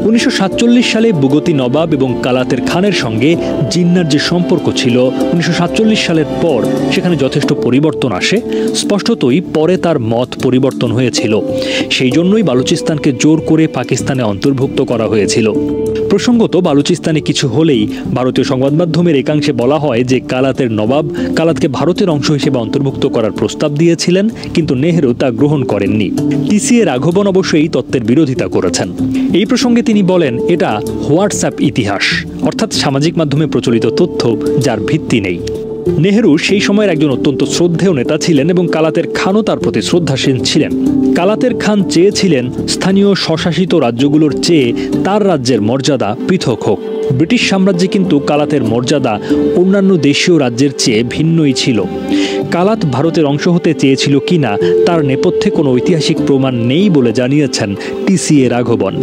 1947 সালে বুগতি নবাব এবং কালাতের খানের সঙ্গে জিন্নার যে সম্পর্ক ছিল 1947 সালের পর সেখানে যথেষ্ট পরিবর্তন আসে। স্পষ্টতই পরে তার মত পরিবর্তন হয়েছিল। সেই জন্যই বালুচিস্তানকে জোর করে পাকিস্তানে অন্তর্ভুক্ত করা হয়েছিল। প্রসঙ্গত, বালুচিস্তানে কিছু হলেই ভারতীয় সংবাদ মাধ্যমের একাংশে বলা হয় যে কালাতের নবাব কালাতকে ভারতের অংশ হিসেবে অন্তর্ভুক্ত করার প্রস্তাব দিয়েছিলেন, কিন্তু নেহেরু তা গ্রহণ করেননি। টিসিএ রাঘবন অবশ্য এই তত্ত্বের বিরোধিতা করেছেন। এই প্রসঙ্গে তিনি বলেন, এটা হোয়াটসঅ্যাপ ইতিহাস, অর্থাৎ সামাজিক মাধ্যমে প্রচলিত তথ্য যার ভিত্তি নেই। নেহেরু সেই সময়ের একজন অত্যন্ত শ্রদ্ধেয় নেতা ছিলেন এবং কালাতের খানও তার প্রতি শ্রদ্ধাশীল ছিলেন। কালাতের খান চেয়েছিলেন স্থানীয় স্বশাসিত রাজ্যগুলোর চেয়ে তার রাজ্যের মর্যাদা পৃথক হোক। ব্রিটিশ সাম্রাজ্যে কিন্তু কালাতের মর্যাদা অন্যান্য দেশীয় রাজ্যের চেয়ে ভিন্নই ছিল। কালাত ভারতের অংশ হতে চেয়েছিল কিনা তার নেপথ্যে কোনো ঐতিহাসিক প্রমাণ নেই বলে জানিয়েছেন টিসিএ রাঘবন।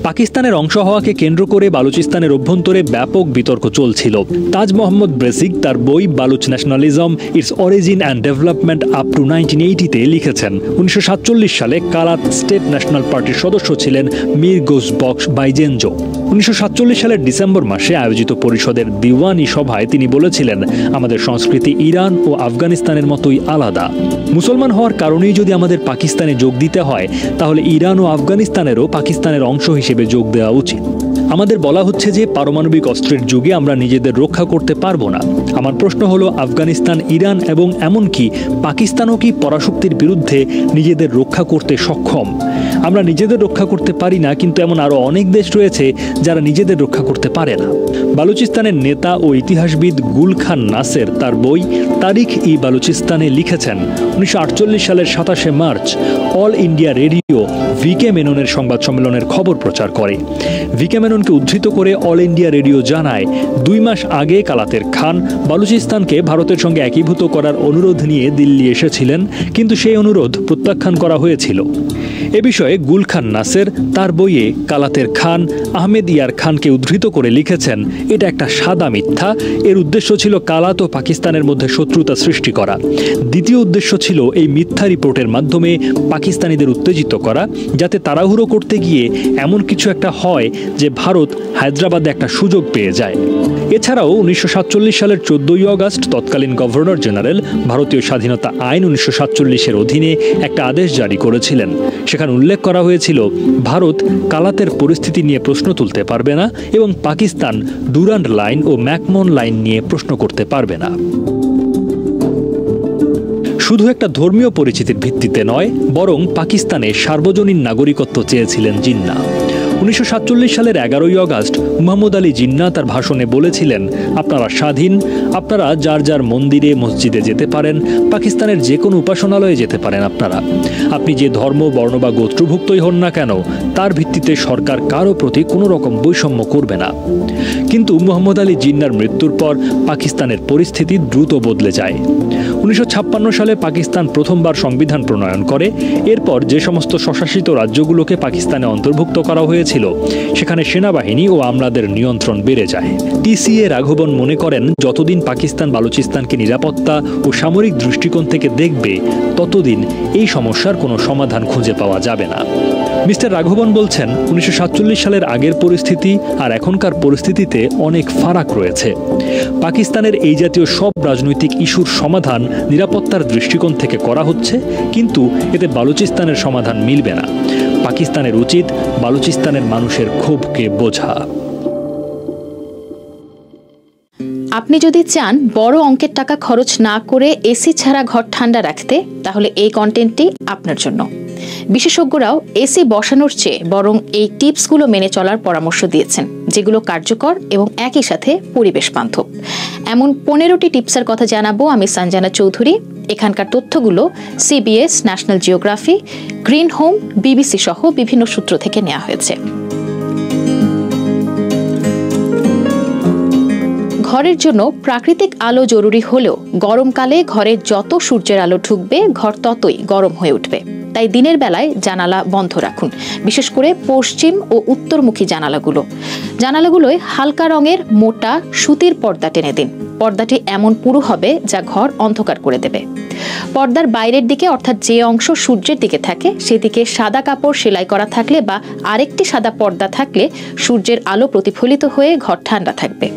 পাকিস্তানের অংশ হওয়াকে কেন্দ্র করে বালুচিস্তানের অভ্যন্তরে ব্যাপক বিতর্ক চলছিল। তাজ মোহাম্মদ ব্রেসিক তার বই Baloch nationalism, its origin and development up to 1980-তে লিখেছেন, 1947 সালে কালাত স্টেট ন্যাশনাল পার্টির সদস্য ছিলেন মীর গোসবক্স বাইজেনজো। 1947 সালের ডিসেম্বর মাসে আয়োজিত পরিষদের দিওয়ানি সভায় তিনি বলেছিলেন, আমাদের সংস্কৃতি ইরান ও আফগানিস্তানের মতোই আলাদা। মুসলমান হওয়ার কারণেই যদি আমাদের পাকিস্তানে যোগ দিতে হয়, তাহলে ইরান ও আফগানিস্তানেরও পাকিস্তানের অংশ হিসেবে যোগ দেওয়া উচিত। আমাদের বলা হচ্ছে যে পারমাণবিক অস্ত্রের যুগে আমরা নিজেদের রক্ষা করতে পারবো না। আমার প্রশ্ন হলো, আফগানিস্তান, ইরান এবং এমনকি পাকিস্তানও কি পরাশক্তির বিরুদ্ধে নিজেদের রক্ষা করতে সক্ষম? আমরা নিজেদের রক্ষা করতে পারি না, কিন্তু এমন আরও অনেক দেশ রয়েছে যারা নিজেদের রক্ষা করতে পারে না। বালুচিস্তানের নেতা ও ইতিহাসবিদ গুল খান নাসের তার বই তারিখ-ই বালুচিস্তানে লিখেছেন, 1948 সালের 27শে March All India Radio VK মেননের সংবাদ সম্মেলনের খবর প্রচার করে। ভিকে মেননকে উদ্ধৃত করে অল ইন্ডিয়া রেডিও জানায়, 2 মাস আগে কালাতের খান বালুচিস্তানকে ভারতের সঙ্গে একীভূত করার অনুরোধ নিয়ে দিল্লি এসেছিলেন, কিন্তু সেই অনুরোধ প্রত্যাখ্যান করা হয়েছিল। এ বিষয়ে গুল খান নাসের তার বইয়ে কালাতের খান আহমেদ ইয়ার খানকে উদ্ধৃত করে লিখেছেন, এটা একটা সাদা মিথ্যা। এর উদ্দেশ্য ছিল কালাত ও পাকিস্তানের মধ্যে শত্রুতা সৃষ্টি করা। দ্বিতীয় উদ্দেশ্য ছিল এই মিথ্যা রিপোর্টের মাধ্যমে পাকিস্তানিদের উত্তেজিত করা, যাতে তাড়াহুড়ো করতে গিয়ে এমন কিছু একটা হয় যে ভারত হায়দ্রাবাদে একটা সুযোগ পেয়ে যায়। এছাড়াও 1947 সালের 14ই আগস্ট তৎকালীন গভর্নর জেনারেল ভারতীয় স্বাধীনতা আইন 1947-এর অধীনে একটা আদেশ জারি করেছিলেন। সেখানে উল্লেখ করা হয়েছিল, ভারত কালাতের পরিস্থিতি নিয়ে প্রশ্ন তুলতে পারবে না এবং পাকিস্তান ডুরান্ড লাইন ও ম্যাকমোহন লাইন নিয়ে প্রশ্ন করতে পারবে না। শুধু একটা ধর্মীয় পরিচিতির ভিত্তিতে নয়, বরং পাকিস্তানে সার্বজনীন নাগরিকত্ব চেয়েছিলেন জিন্না। 1947 সালের 11ই আগস্ট মুহাম্মদ আলী জিন্না তার ভাষণে বলেছিলেন, আপনারা স্বাধীন, আপনারা যার যার মন্দিরে মসজিদে যেতে পারেন, পাকিস্তানের যে কোনো উপাসনালয়ে যেতে পারেন। আপনি যে ধর্ম, বর্ণ বা গোত্রভুক্তই হন না কেন, তার ভিত্তিতে সরকার কারো প্রতি কোনো রকম বৈষম্য করবে না। কিন্তু মুহাম্মদ আলী জিন্নার মৃত্যুর পর পাকিস্তানের পরিস্থিতি দ্রুত বদলে যায়। 1956 সালে পাকিস্তান প্রথমবার সংবিধান প্রণয়ন করে। এরপর যে সমস্ত স্বশাসিত রাজ্যগুলোকে পাকিস্তানে অন্তর্ভুক্ত করা হয়েছিল, সেখানে সেনাবাহিনী ও আমলাদের নিয়ন্ত্রণ বেড়ে যায়। টিসিএ রাঘবন মনে করেন, যতদিন পাকিস্তান বালুচিস্তানকে নিরাপত্তা ও সামরিক দৃষ্টিকোণ থেকে দেখবে, ততদিন এই সমস্যার কোনো সমাধান খুঁজে পাওয়া যাবে না। মিস্টার রাঘবন বলছেন, 1947 সালের আগের পরিস্থিতি আর এখনকার পরিস্থিতিতে অনেক ফারাক রয়েছে। পাকিস্তানের এই জাতীয় সব রাজনৈতিক ইস্যুর সমাধান নিরাপত্তার দৃষ্টিকোণ থেকে করা হচ্ছে, কিন্তু এতে বালুচিস্তানের সমাধান মিলবে না। পাকিস্তানের উচিত বালুচিস্তানের মানুষের ক্ষোভকে বোঝা। আপনি যদি চান বড় অঙ্কের টাকা খরচ না করে এসি ছাড়া ঘর ঠান্ডা রাখতে, তাহলে এই কন্টেন্টটি আপনার জন্য। বিশেষজ্ঞরাও এসি বসানোর চেয়ে বরং এই টিপসগুলো মেনে চলার পরামর্শ দিয়েছেন, যেগুলো কার্যকর এবং একই সাথে পরিবেশ বান্ধব। এমন 15টি টিপসের কথা জানাবো আমি সঞ্জনা চৌধুরী। এখানকার তথ্যগুলো CBS, national geography, green home, BBC সহ বিভিন্ন সূত্র থেকে নেওয়া হয়েছে। ঘরের জন্য প্রাকৃতিক আলো জরুরি হলেও গরমকালে ঘরে যত সূর্যের আলো ঢুকবে ঘর ততই গরম হয়ে উঠবে। তাই দিনের বেলায় জানালা বন্ধ রাখুন, বিশেষ করে পশ্চিম ও উত্তরমুখী জানালাগুলোয় হালকা রঙের মোটা সুতির পর্দা টেনে দিন। পর্দাটি এমন পুরু হবে যা ঘর অন্ধকার করে দেবে। পর্দার বাইরের দিকে অর্থাৎ যে অংশ সূর্যের দিকে থাকে সেদিকে সাদা কাপড় সেলাই করা থাকলে বা আরেকটি সাদা পর্দা থাকলে সূর্যের আলো প্রতিফলিত হয়ে ঘর ঠান্ডা থাকবে।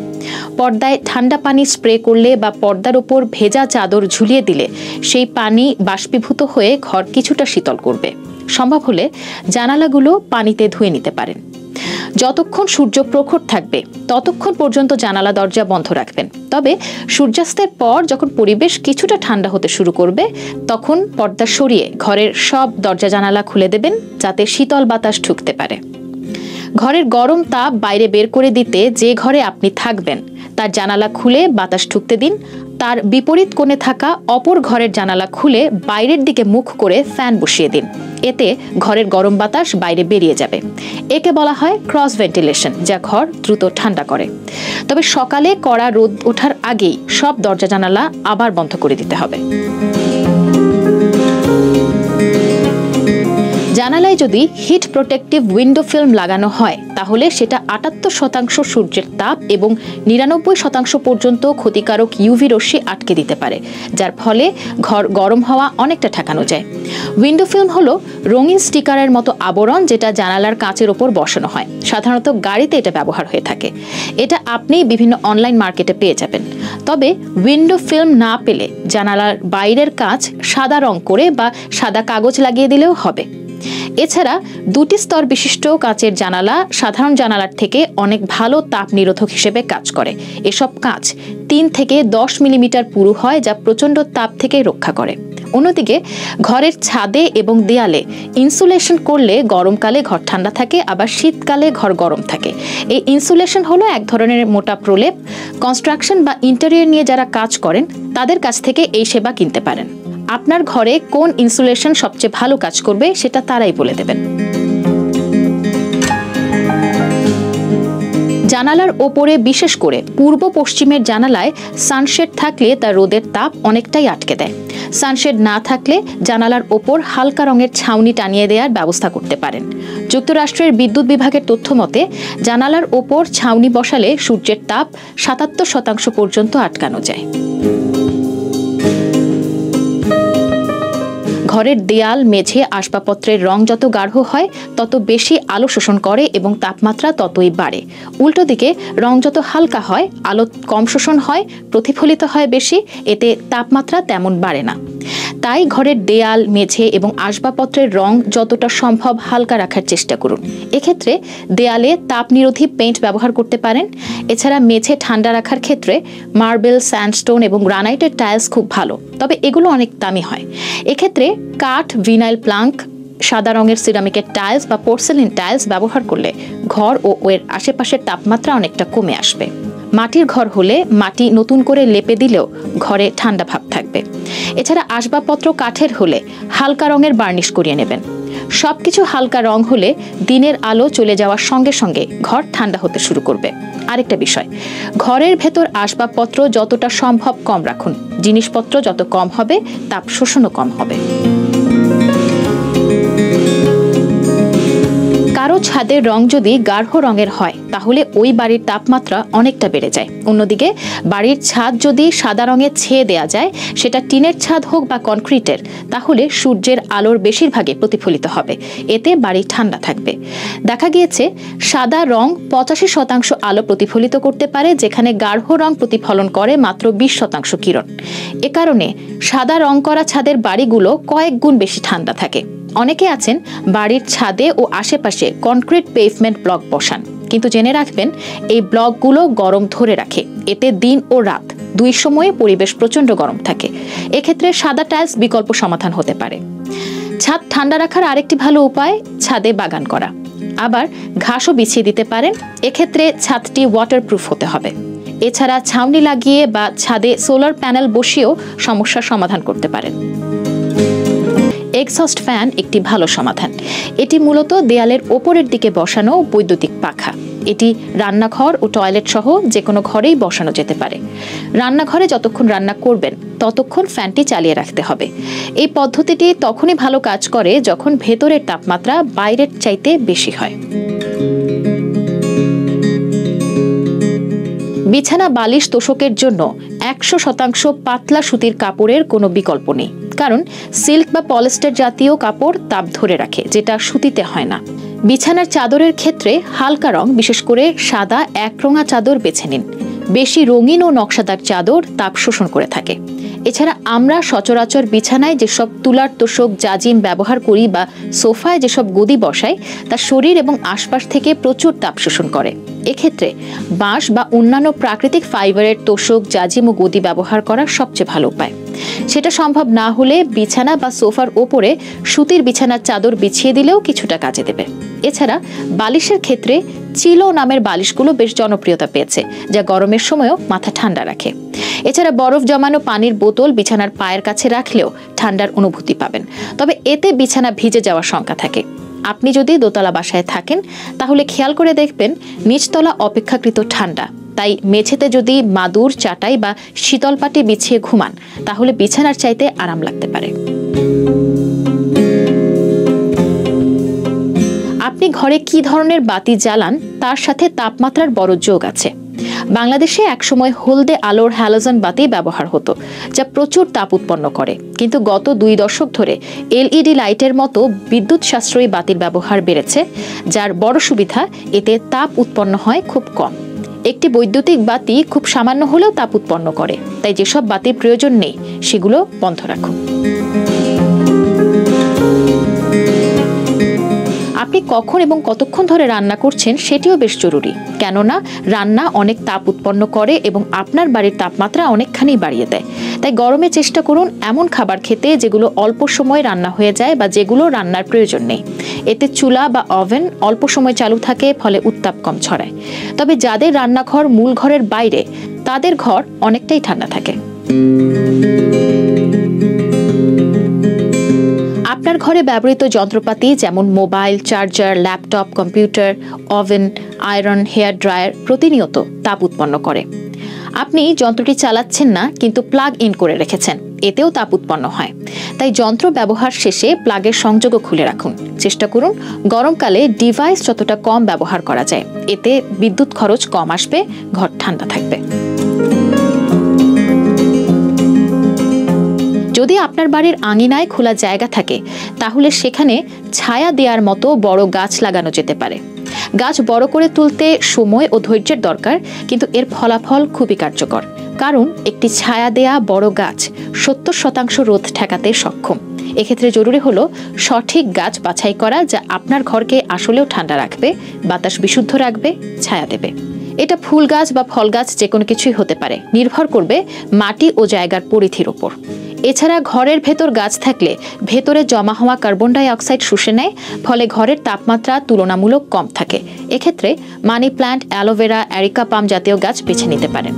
পর্দায় ঠান্ডা পানি স্প্রে করলে বা পর্দার উপর ভেজা চাদর ঝুলিয়ে দিলে সেই পানি বাষ্পীভূত হয়ে ঘর কিছুটা শীতল করবে। সম্ভব হলে জানালাগুলো পানিতে ধুয়ে নিতে পারেন। যতক্ষণ সূর্য প্রখর থাকবে ততক্ষণ পর্যন্ত জানালা দরজা বন্ধ রাখবেন। তবে সূর্যাস্তের পর যখন পরিবেশ কিছুটা ঠান্ডা হতে শুরু করবে তখন পর্দা সরিয়ে ঘরের সব দরজা জানালা খুলে দেবেন, যাতে শীতল বাতাস ঢুকতে পারে। ঘরের গরম তাপ বাইরে বের করে দিতে যে ঘরে আপনি থাকবেন তার জানালা খুলে বাতাস ঢুকতে দিন। তার বিপরীত কোণে থাকা অপর ঘরের জানালা খুলে বাইরের দিকে মুখ করে ফ্যান বসিয়ে দিন। এতে ঘরের গরম বাতাস বাইরে বেরিয়ে যাবে। একে বলা হয় ক্রস ভেন্টিলেশন, যা ঘর দ্রুত ঠান্ডা করে। তবে সকালে কড়া রোদ ওঠার আগেই সব দরজা জানালা আবার বন্ধ করে দিতে হবে। জানালায় যদি হিট প্রোটেক্টিভ উইন্ডো ফিল্ম লাগানো হয় তাহলে সেটা ৭৮% সূর্যের তাপ এবং ৯৯% পর্যন্ত ক্ষতিকারক ইউভি রশ্মি আটকে দিতে পারে, যার ফলে ঘর গরম হওয়া অনেকটা ঠেকানো যায়। উইন্ডো ফিল্ম হলো রঙিন স্টিকারের মতো আবরণ, যেটা জানালার কাঁচের ওপর বসানো হয়। সাধারণত গাড়িতে এটা ব্যবহার হয়ে থাকে। এটা আপনি বিভিন্ন অনলাইন মার্কেটে পেয়ে যাবেন। তবে উইন্ডো ফিল্ম না পেলে জানালার বাইরের কাঁচ সাদা রং করে বা সাদা কাগজ লাগিয়ে দিলেও হবে। এছাড়া 2টি স্তর বিশিষ্ট কাঁচের জানালা সাধারণ জানালার থেকে অনেক ভালো তাপ নিরোধক হিসেবে কাজ করে। এসব কাঁচ 3 থেকে 10 মিলিমিটার পুরু হয়, যা প্রচণ্ড তাপ থেকে রক্ষা করে। অন্যদিকে ঘরের ছাদে এবং দেয়ালে ইনসুলেশন করলে গরমকালে ঘর ঠান্ডা থাকে, আবার শীতকালে ঘর গরম থাকে। এই ইনসুলেশন হলো এক ধরনের মোটা প্রলেপ। কনস্ট্রাকশন বা ইন্টেরিয়র নিয়ে যারা কাজ করেন তাদের কাছ থেকে এই সেবা কিনতে পারেন। আপনার ঘরে কোন ইনসুলেশন সবচেয়ে ভালো কাজ করবে সেটা তারাই বলে দেবেন। জানালার ওপরে, বিশেষ করে পূর্ব পশ্চিমের জানালায় সানশেড থাকলে তা রোদের তাপ অনেকটাই আটকে দেয়। সানশেড না থাকলে জানালার ওপর হালকা রঙের ছাউনি টানিয়ে দেওয়ার ব্যবস্থা করতে পারেন। যুক্তরাষ্ট্রের বিদ্যুৎ বিভাগের তথ্য মতে জানালার ওপর ছাউনি বসালে সূর্যের তাপ ৭৭% পর্যন্ত আটকানো যায়। ঘরের দেয়াল, মেঝে, আসবাবপত্রের রং যত গাঢ় হয় তত বেশি আলো শোষণ করে এবং তাপমাত্রা ততই বাড়ে। উল্টো দিকে রং যত হালকা হয় আলো কম শোষণ হয়, প্রতিফলিত হয় বেশি, এতে তাপমাত্রা তেমন বাড়ে না। তাই ঘরের দেয়াল, মেঝে এবং আসবাবপত্রের রং যতটা সম্ভব হালকা রাখার চেষ্টা করুন। এক্ষেত্রে দেয়ালে তাপ নিরোধী পেইন্ট ব্যবহার করতে পারেন। এছাড়া মেঝে ঠান্ডা রাখার ক্ষেত্রে মার্বেল, স্যান্ডস্টোন এবং গ্রানাইটের টাইলস খুব ভালো, তবে এগুলো অনেক দামি হয়। এক্ষেত্রে কাঠ, ভিনাইল প্লাঙ্ক, সাদা রঙের সিরামিকের টাইলস বা পোর্সেলিন টাইলস ব্যবহার করলে ঘর ও এর আশেপাশের তাপমাত্রা অনেকটা কমে আসবে। মাটির ঘর হলে মাটি নতুন করে লেপে দিলেও ঘরে ঠান্ডা ভাব থাকবে। এছাড়া আসবাবপত্র কাঠের হলে হালকা রঙের বার্নিশ করিয়ে নেবেন। সবকিছু হালকা রং হলে দিনের আলো চলে যাওয়ার সঙ্গে সঙ্গে ঘর ঠান্ডা হতে শুরু করবে। আরেকটা বিষয়, ঘরের ভেতর আসবাবপত্র যতটা সম্ভব কম রাখুন। জিনিসপত্র যত কম হবে তাপ শোষণও কম হবে। কারো ছাদের রং যদি গাঢ় রঙের হয় তাহলে ওই বাড়ির তাপমাত্রা অনেকটা বেড়ে যায়। অন্যদিকে বাড়ির ছাদ যদি সাদা রঙে ছেয়ে দেয়া যায়, সেটা টিনের ছাদ হোক বা কনক্রিটের, তাহলে সূর্যের আলোর বেশিরভাগই প্রতিফলিত হবে। এতে বাড়ি ঠান্ডা থাকবে। দেখা গিয়েছে সাদা রং 85% আলো প্রতিফলিত করতে পারে, যেখানে গাঢ় রং প্রতিফলন করে মাত্র 20% কিরণ। এ কারণে সাদা রং করা ছাদের বাড়িগুলো কয়েক গুণ বেশি ঠান্ডা থাকে। অনেকে আছেন বাড়ির ছাদে ও আশেপাশে কনক্রিট পেভমেন্ট ব্লক বসান, কিন্তু জেনে রাখবেন এই ব্লকগুলো গরম ধরে রাখে। এতে দিন ও রাত দুই সময়ে পরিবেশ প্রচন্ড গরম থাকে। এক্ষেত্রে সাদা টাইলস বিকল্প সমাধান হতে পারে। ছাদ ঠান্ডা রাখার আরেকটি ভালো উপায় ছাদে বাগান করা। আবার ঘাসও বিছিয়ে দিতে পারেন। এক্ষেত্রে ছাদটি ওয়াটারপ্রুফ হতে হবে। এছাড়া ছাউনি লাগিয়ে বা ছাদে সোলার প্যানেল বসিয়েও সমস্যার সমাধান করতে পারেন। এক্সস্ট ফ্যান একটি ভালো সমাধান। এটি মূলত দেয়ালের ওপরের দিকে বসানো বৈদ্যুতিক পাখা। এটি রান্নাঘর ও টয়লেট সহ যে কোনো ঘরেই বসানো যেতে পারে। রান্নাঘরে যতক্ষণ রান্না করবেন ততক্ষণ ফ্যানটি চালিয়ে রাখতে হবে। এই পদ্ধতিটি তখনই ভালো কাজ করে যখন ভেতরের তাপমাত্রা বাইরের চাইতে বেশি হয়। বিছানা বালিশ তোশকের জন্য 100% পাতলা সুতির কাপড়ের কোনো বিকল্প নেই, কারণ সিল্ক বা পলিস্টার জাতীয় কাপড় তাপ ধরে রাখে, যেটা সুতিতে হয় না। বিছানার চাদরের ক্ষেত্রে হালকা রং, বিশেষ করে সাদা একরঙা চাদর বেছে নিন। বেশি রঙিন ও নকশাদার চাদর তাপ শোষণ করে থাকে। এছাড়া আমরা সচরাচর বিছানায় যেসব তুলার তোশক জাজিম ব্যবহার করি বা সোফায় যেসব গদি বসাই তা শরীর এবং আশপাশ থেকে প্রচুর তাপ শোষণ করে। এক্ষেত্রে বাঁশ বা অন্যান্য প্রাকৃতিক ফাইবারের তোশক জাজিম ও গদি ব্যবহার করা সবচেয়ে ভালো উপায়। সেটা সম্ভব না হলে বিছানা বা সোফার ওপরে সুতির বিছানার চাদর বিছিয়ে দিলেও কিছুটা কাজে দেবে। এছাড়া বালিশের ক্ষেত্রে চিলো নামের বালিশগুলো বেশ জনপ্রিয়তা পেয়েছে, যা গরমের সময়ও মাথা ঠান্ডা রাখে। এছাড়া বরফ জমানো পানির বোতল বিছানার পায়ের কাছে রাখলেও ঠান্ডার অনুভূতি পাবেন, তবে এতে বিছানা ভিজে যাওয়ার শঙ্কা থাকে। আপনি যদি দোতলা বাসায় থাকেন তাহলে খেয়াল করে দেখবেন নিচতলা অপেক্ষাকৃত ঠান্ডা, তাই মেঝেতে যদি মাদুর চাটাই বা শীতল পাটি বিছিয়ে ঘুমান তাহলে বিছানার চাইতে আরাম লাগতে পারে। আপনি ঘরে কি ধরনের বাতি জ্বালান তার সাথে তাপমাত্রার বড় যোগ আছে। বাংলাদেশে একসময় হলদে আলোর হ্যালোজেন বাতি ব্যবহার হতো, যা প্রচুর তাপ উৎপন্ন করে, কিন্তু গত 2 দশক ধরে এলইডি লাইটের মতো বিদ্যুৎ সাশ্রয়ী বাতির ব্যবহার বেড়েছে, যার বড় সুবিধা এতে তাপ উৎপন্ন হয় খুব কম। একটি বৈদ্যুতিক বাতি খুব সামান্য হলেও তাপ উৎপন্ন করে, তাই যেসব বাতির প্রয়োজন নেই সেগুলো বন্ধ রাখুন। আপনি কখন এবং কতক্ষণ ধরে রান্না করছেন সেটিও বেশ জরুরি, কেননা রান্না অনেক তাপ উৎপন্ন করে এবং আপনার বাড়ির তাপমাত্রা অনেকখানি বাড়িয়ে দেয়। তাই গরমে চেষ্টা করুন এমন খাবার খেতে যেগুলো অল্প সময় রান্না হয়ে যায় বা যেগুলো রান্নার প্রয়োজন নেই। এতে চুলা বা ওভেন অল্প সময় চালু থাকে, ফলে উত্তাপ কম ছড়ায়। তবে যাদের রান্নাঘর মূল ঘরের বাইরে, তাদের ঘর অনেকটাই ঠান্ডা থাকে। আপনার ঘরে ব্যবহৃত যন্ত্রপাতি যেমন mobile, charger, laptop, computer, oven, iron, hair dryer প্রতিনিয়ত তাপ উৎপন্ন করে। আপনি যন্ত্রটি চালাচ্ছেন না কিন্তু প্লাগ ইন করে রেখেছেন, এতেও তাপ উৎপন্ন হয়। তাই যন্ত্র ব্যবহার শেষে প্লাগের সংযোগও খুলে রাখুন। চেষ্টা করুন গরমকালে ডিভাইস যতটা কম ব্যবহার করা যায়, এতে বিদ্যুৎ খরচ কম আসবে, ঘর ঠান্ডা থাকবে। যদি আপনার বাড়ির আঙিনায় খোলা জায়গা থাকে তাহলে সেখানে ছায়া দেওয়ার মতো বড় গাছ লাগানো যেতে পারে। গাছ বড় করে তুলতে সময় ও ধৈর্যের দরকার, কিন্তু এর ফলাফল খুবই কার্যকর, কারণ একটি ছায়া দেয়া বড় গাছ 70% রোদ ঠেকাতে সক্ষম। এক্ষেত্রে জরুরি হলো সঠিক গাছ বাছাই করা, যা আপনার ঘরকে আসলেও ঠান্ডা রাখবে, বাতাস বিশুদ্ধ রাখবে, ছায়া দেবে। এটা ফুল গাছ বা ফল গাছ যে কোনো কিছুই হতে পারে, নির্ভর করবে মাটি ও জায়গার পরিধির উপর। এছাড়া ঘরের ভেতর গাছ থাকলে ভেতরে জমা হওয়া কার্বন ডাই অক্সাইড শুষে নেয়, ফলে ঘরের তাপমাত্রা তুলনামূলক কম থাকে। এক্ষেত্রে মানি প্ল্যান্ট, অ্যালোভেরা, এরিকা পাম জাতীয় গাছ বেছে নিতে পারেন।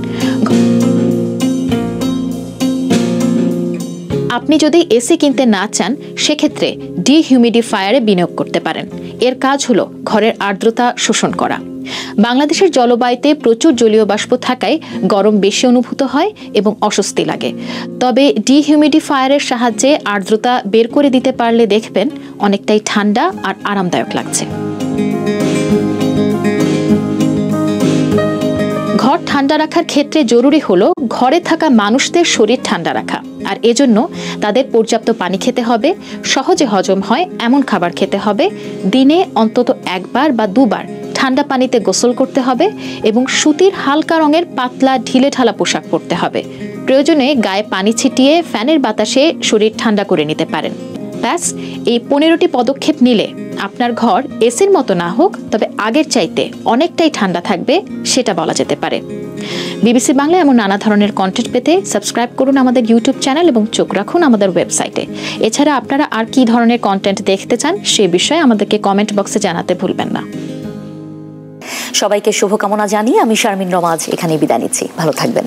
আপনি যদি এসি কিনতে না চান সেক্ষেত্রে ডিহিউমিডিফায়ারে বিনিয়োগ করতে পারেন। এর কাজ হলো ঘরের আর্দ্রতা শোষণ করা। বাংলাদেশের জলবায়ুতে প্রচুর জলীয় বাষ্প থাকায় গরম বেশি অনুভূত হয় এবং অস্বস্তি লাগে। তবে ডিহিউমিডিফায়ারের সাহায্যে আর্দ্রতা বের করে দিতে পারলে দেখবেন অনেকটাই ঠান্ডা আর আরামদায়ক লাগছে। ঘর ঠান্ডা রাখার ক্ষেত্রে জরুরি হলো ঘরে থাকা মানুষদের শরীর ঠান্ডা রাখা, আর এজন্য তাদের পর্যাপ্ত পানি খেতে হবে, সহজে হজম হয় এমন খাবার খেতে হবে, দিনে অন্তত 1 বার বা 2 বার ঠান্ডা পানিতে গোসল করতে হবে এবং সুতির হালকা রঙের পাতলা ঢিলেঢালা পোশাক পরতে হবে। প্রয়োজনে গায়ে পানি ছিটিয়ে ফ্যানের বাতাসে শরীর ঠান্ডা করে নিতে পারেন। ব্যাস, এই 15টি পদক্ষেপ নিলে আপনার ঘর এসির মতো না হোক, তবে আগের চাইতে অনেকটাই ঠান্ডা থাকবে, সেটা বলা যেতে পারে। বিবিসি বাংলা এমন নানা ধরনের কন্টেন্ট পেতে সাবস্ক্রাইব করুন আমাদের ইউটিউব চ্যানেল এবং চোখ রাখুন আমাদের ওয়েবসাইটে। এছাড়া আপনারা আর কি ধরনের কন্টেন্ট দেখতে চান সে বিষয়ে আমাদেরকে কমেন্ট বক্সে জানাতে ভুলবেন না। সবাইকে শুভকামনা জানিয়ে আমি শারমিন রমাজ এখানেই বিদায় নিচ্ছি। ভালো থাকবেন।